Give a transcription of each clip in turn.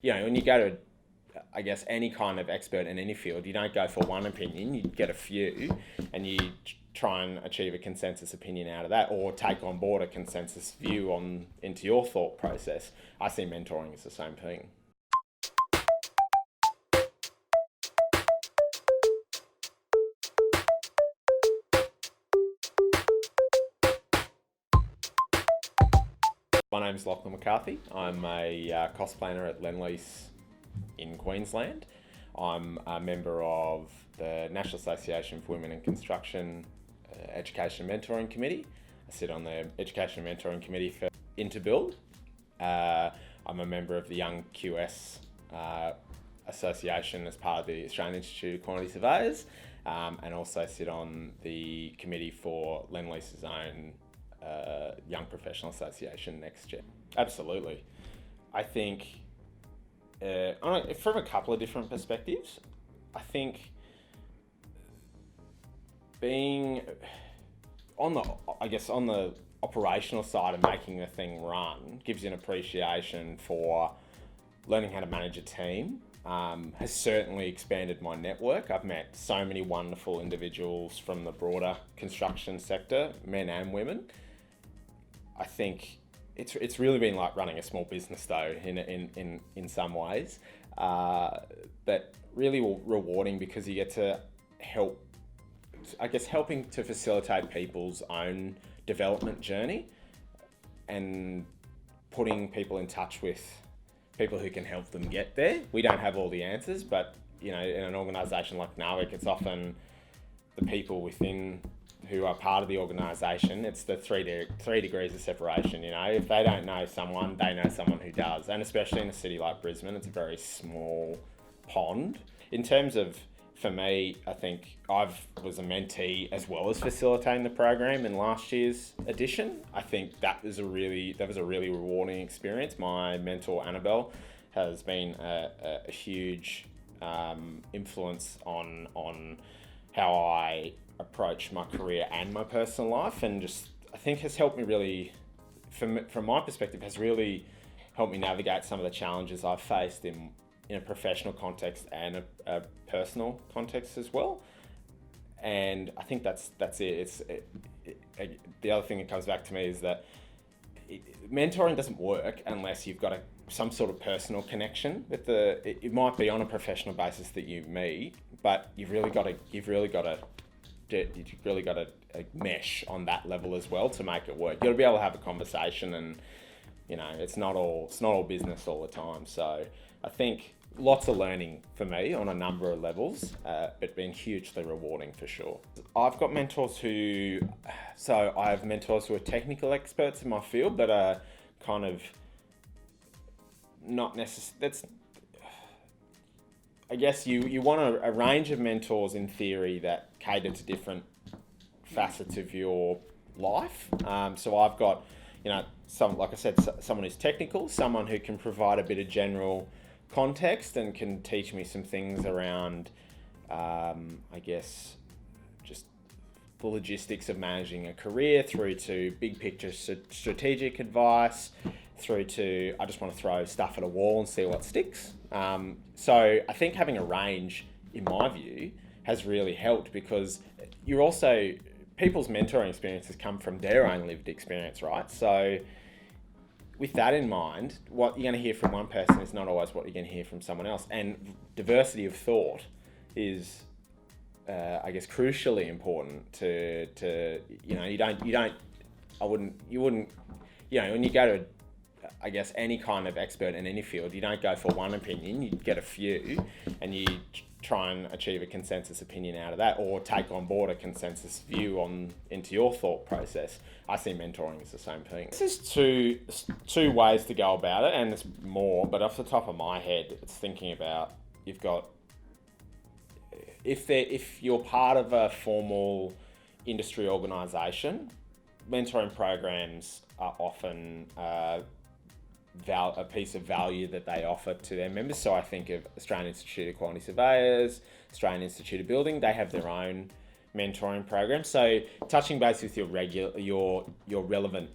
When you go to, I guess, any kind of expert in any field, you don't go for one opinion, you get a few and you try and achieve a consensus opinion out of that, or take on board a consensus view on into your thought process. I see mentoring as the same thing. My name is Lachlan McCarthy. I'm a cost planner at Lend Lease in Queensland. I'm a member of the National Association for Women in Construction Education and Mentoring Committee. I sit on the Education and Mentoring Committee for Interbuild. I'm a member of the Young QS Association as part of the Australian Institute of Quantity Surveyors, and also sit on the committee for Lend Lease's own Young Professional Association Next Gen. Absolutely. I think from a couple of different perspectives, I think being on the operational side of making the thing run gives you an appreciation for learning how to manage a team. Has certainly expanded my network. I've met so many wonderful individuals from the broader construction sector, men and women. I think it's really been like running a small business though in some ways, but really rewarding because you get to helping to facilitate people's own development journey and putting people in touch with people who can help them get there. We don't have all the answers, but in an organisation like NAWIC, it's often the people within who are part of the organisation. It's the three degrees of separation. If they don't know someone, they know someone who does. And especially in a city like Brisbane, it's a very small pond. In terms of, for me, I think I was a mentee as well as facilitating the program in last year's edition. I think that was a really rewarding experience. My mentor Annabelle has been a huge influence on how I approach my career and my personal life, and just I think has helped me really, from my perspective, has really helped me navigate some of the challenges I've faced in a professional context and a personal context as well. And I think that's it. The other thing that comes back to me is that mentoring doesn't work unless you've got some sort of personal connection with it might be on a professional basis that you meet, but you've really got to mesh on that level as well to make it work. You've got to be able to have a conversation, and it's not all business all the time. So I think lots of learning for me on a number of levels, but been hugely rewarding for sure. I have mentors who are technical experts in my field, but are kind of not necessarily. I guess you want a range of mentors in theory that cater to different facets of your life. So I've got, someone who's technical, someone who can provide a bit of general context and can teach me some things around, just the logistics of managing a career, through to big picture strategic advice, through to I just want to throw stuff at a wall and see what sticks. So I think having a range, in my view, has really helped, because people's mentoring experiences come from their own lived experience, right? So with that in mind, what you're going to hear from one person is not always what you're going to hear from someone else. And diversity of thought is, crucially important when you go to, any kind of expert in any field, you don't go for one opinion, you get a few and you try and achieve a consensus opinion out of that, or take on board a consensus view into your thought process. I see mentoring as the same thing. There's two ways to go about it, and there's more, but off the top of my head, it's thinking about, you've got, if you're part of a formal industry organisation, mentoring programs are often a piece of value that they offer to their members. So I think of Australian Institute of Quantity Surveyors, Australian Institute of Building, they have their own mentoring program. So touching base with your relevant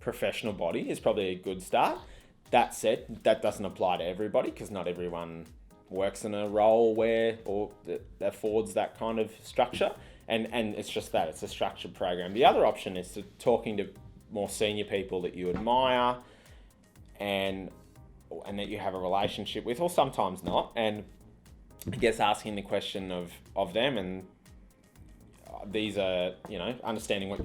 professional body is probably a good start. That said, that doesn't apply to everybody because not everyone works in a role where or that affords that kind of structure. And it's just that, it's a structured program. The other option is to talking to more senior people that you admire and that you have a relationship with, or sometimes not. And I guess asking the question of them, and these are, understanding what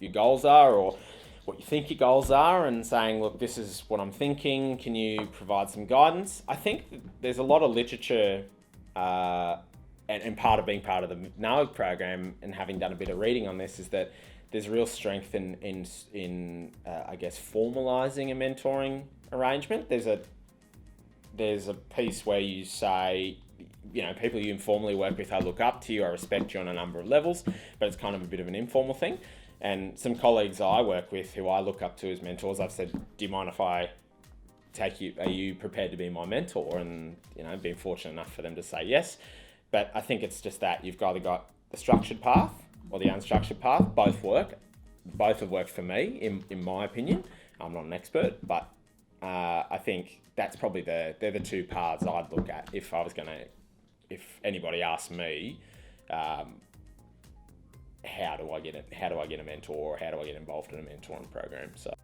your goals are or what you think your goals are, and saying, look, this is what I'm thinking. Can you provide some guidance? I think there's a lot of literature, and part of being part of the NAWG program and having done a bit of reading on this is that there's real strength in I guess, formalising a mentoring arrangement. There's a piece where you say, people you informally work with, I look up to you, I respect you on a number of levels, but it's kind of a bit of an informal thing. And some colleagues I work with who I look up to as mentors, I've said, do you mind if I take you, are you prepared to be my mentor? And, been fortunate enough for them to say yes. But I think it's just that you've either got the structured path or the unstructured path. Both work. Both have worked for me, in my opinion. I'm not an expert, but I think that's probably they're the two paths I'd look at if anybody asked me, how do I get a mentor, or how do I get involved in a mentoring program? So.